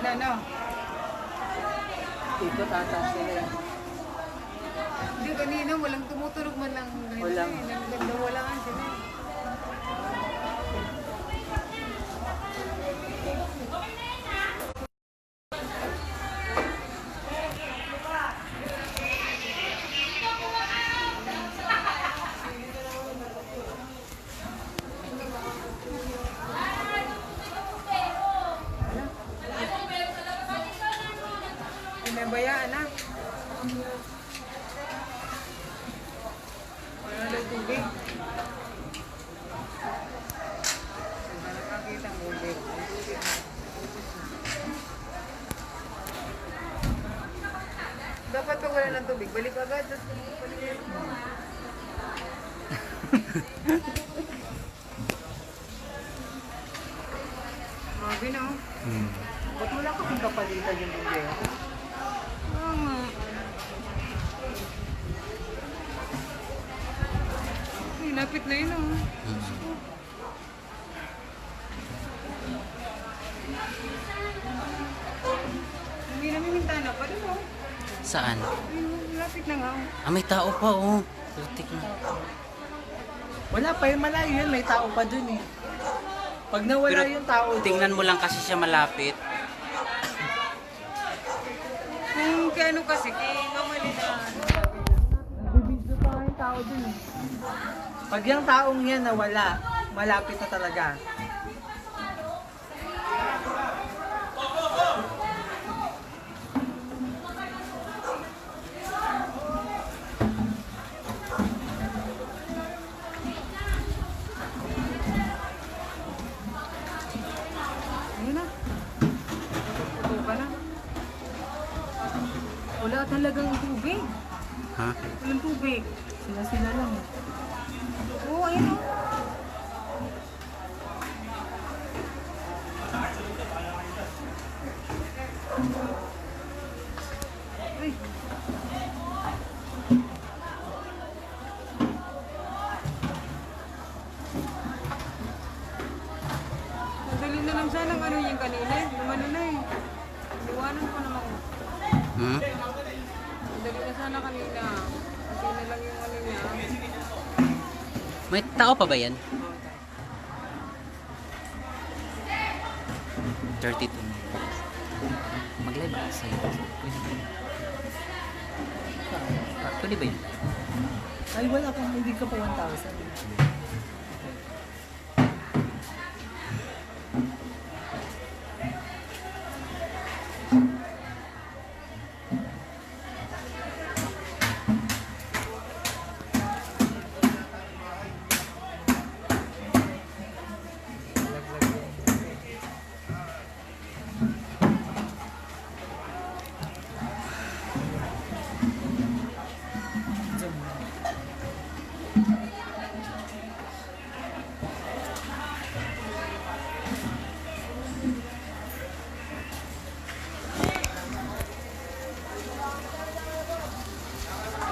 Na, no? Dito tataas sila. Hindi, kanina walang tumutunog man lang. Walang. Ganda, wala nga sila. May bayaan na. Wala na tubig. Saan na nakakita ang tubig? Dapat pag wala ng tubig, balik agad. Mabi na oh. Ba't wala kasing kapalitan yung tubig? Ay, lapit na yun oh. Hindi namin mintana pa rin oh. Saan? Ay, lapit na nga oh. Ah, may tao pa, oh. Putik na. Wala pa yun, malayo yun. May tao pa dun eh. Pag nawala Pero yung tao dun, tingnan mo lang kasi siya malapit. Kung kaya ano kasi, kaya mamali na. nagbibidyo pa nga yung tao dun eh. Pag yung taong yan nawala, malapit na talaga. Ayun na. Tutukan na. Wala talagang tubig. Ha? Walang tubig. Sila lang eh. Oo, ayun o. Ay. Madali na lang sana ang ano yung kanina. Lumano na eh. Iwanan ko naman. Hmm? Madali na sana kanina. Kasi na lang yung ano niya. May tao pa ba yan? 32 minutes. Mag-live ako sa'yo. Pwede ba yun? Ay, wala pa. Hindi ka pa 1,000.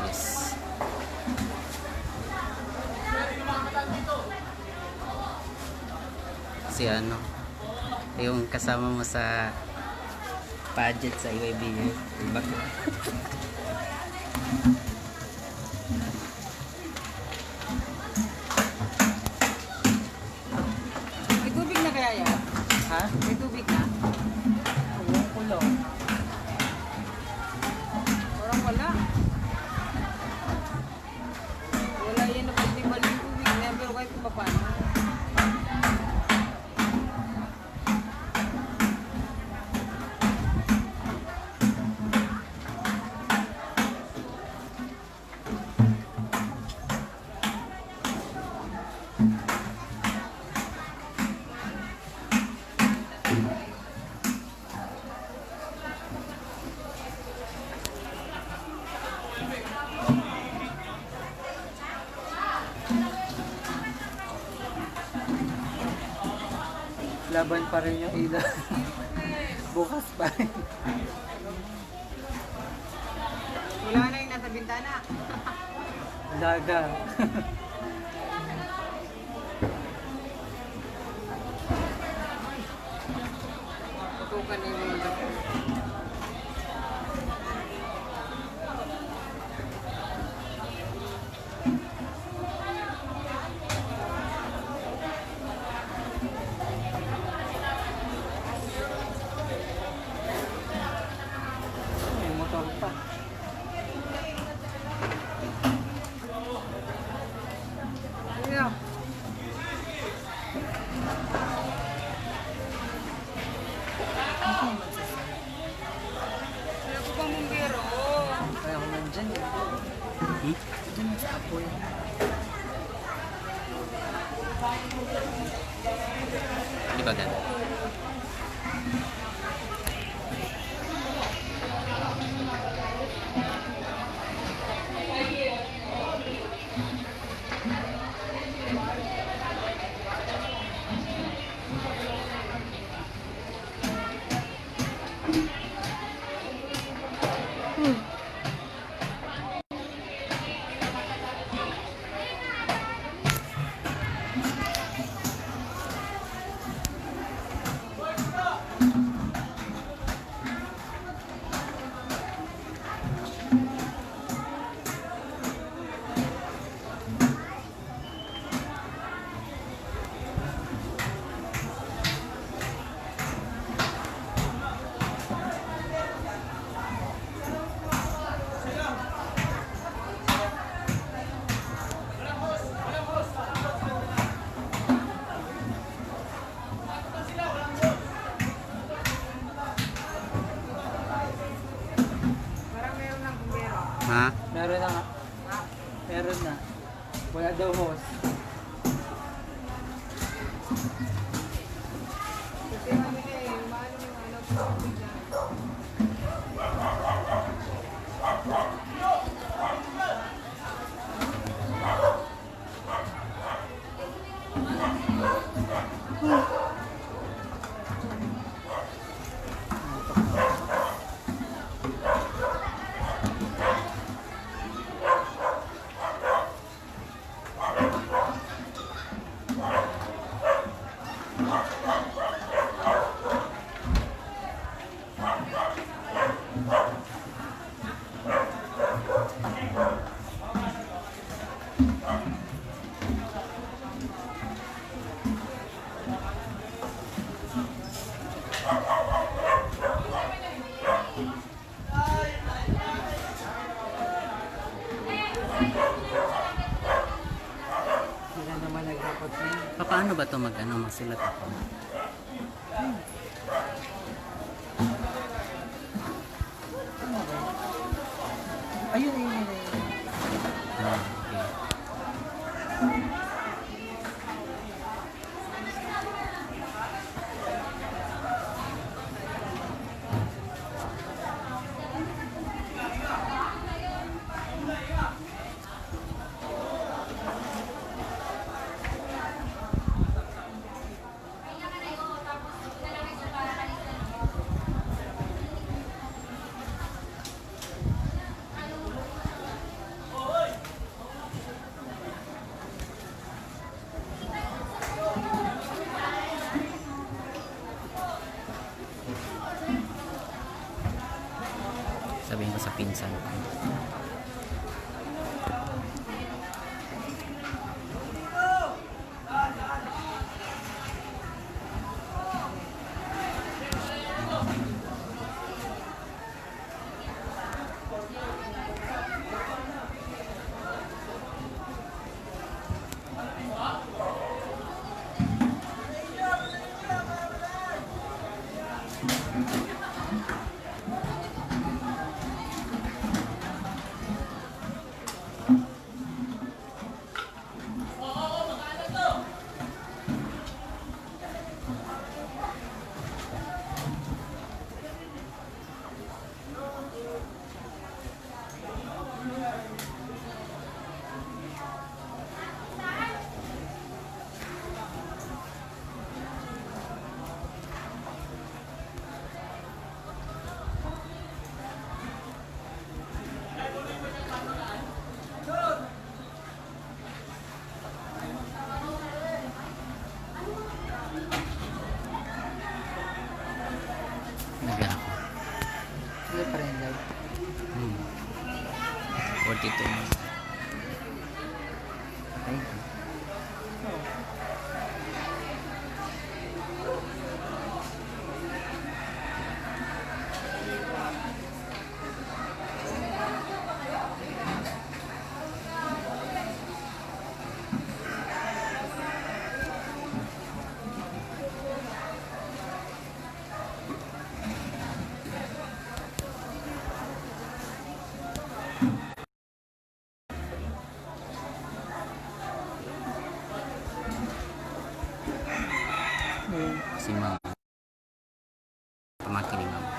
Yes. Si ano, yung kasama mo sa pageant sa UAB, iba ko. May tubig na kaya yan? Ha? May tubig na? Yung kulong. Parang wala. Wala yan na pwede maling tubig na. Pero kahit kung paano. Laban pa rin yung ilaw. Bukas pa rin. Wala na yung nasa bintana. Daga. Tutukan na yung mga dako. May motor pa. Ano? Wala ko pang bumbero. Kaya ako nandyan eh. Hmm? Diyan sa apoy. Di ba gan? Parang meron ng bumbero. Ha? Meron na nga. Meron na. Wala daw hose. Kasi kami na eh, mahal yung ano, bigla. Sila naman naghapot na yun. Paano ba to mag-ano, masulat ako? Ayun, ayun, ayun. Ah, okay. Kasi mga pamangkin ni mama.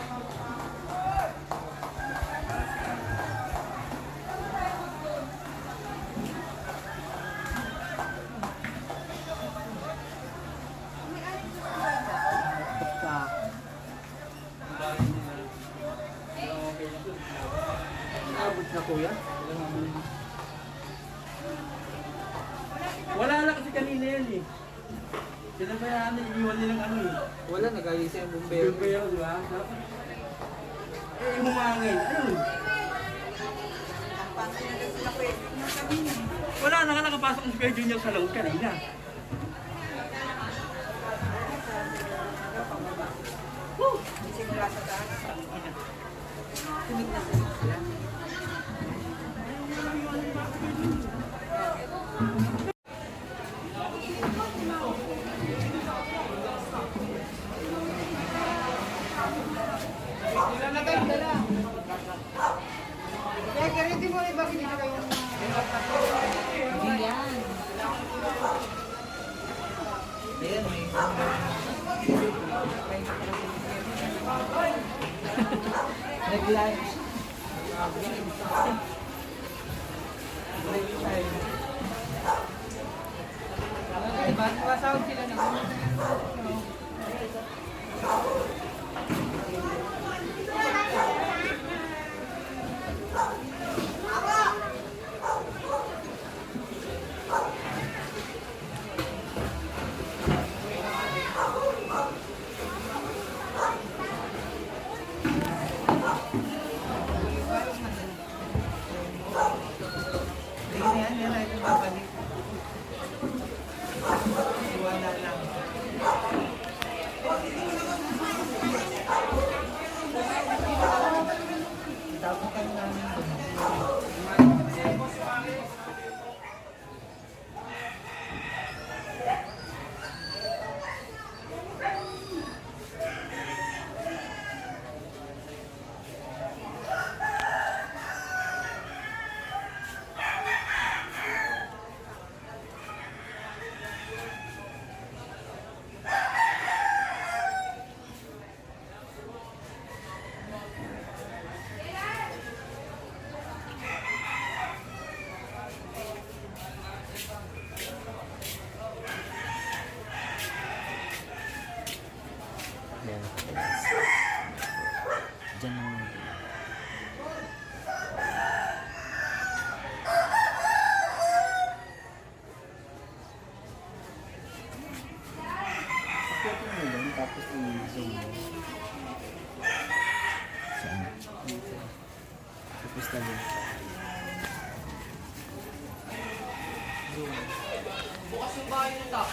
Abot na kuya. Wala na kasi kanina yan eh. Sila ba yan, iiwan nilang ano eh. Wala, nag-ayos yung bumbero. Pero di ba? Eh, humangin. Ayun. Wala na nga nakapasok ng Kuya Junior sa loob kanina. Kaya kariti mo iba kinito kayo. Hindi yan. Ayan, may... Nag-lunch. Diba? Pasawag sila ng Yan ay babalik. Iwanan lang. Tapukan namin doon. Yan. Diyan ang Tapos i-zoom mo. saan? Tapos na din. Bukas yung bahay nito.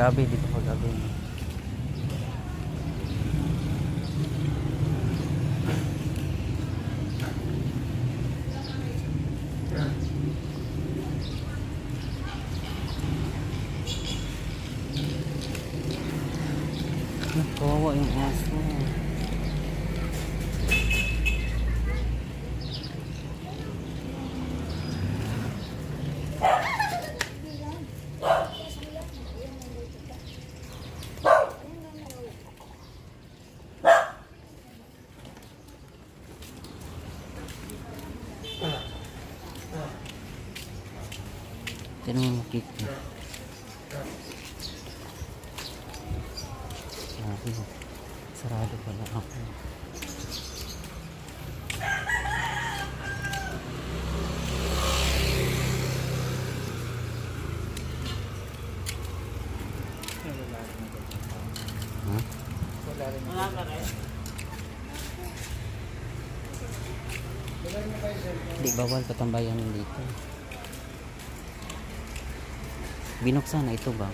Grabe, dito pag-gabi. Kawawa yung aso. Tinan mo cake niya. Sabi mo, sarado pala ako. Ha? Wala na rin. Di bawal patambayan dito. Binuksan na ito ba?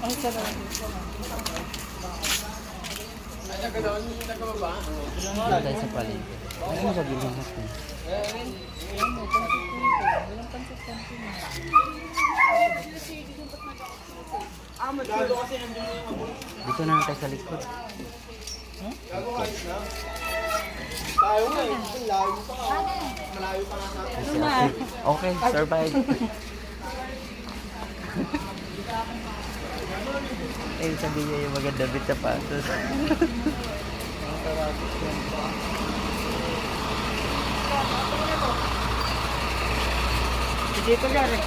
Ang sarap. Dito tayo sa palengke. Ano mo sa bilhin natin? Dito na lang tayo sa likod. Tayo nga eh. Layo pa ka. Malayo pa nga sa Okay, survive. Eh, sabi niya yung maganda bit sapatos. Sige pa gari.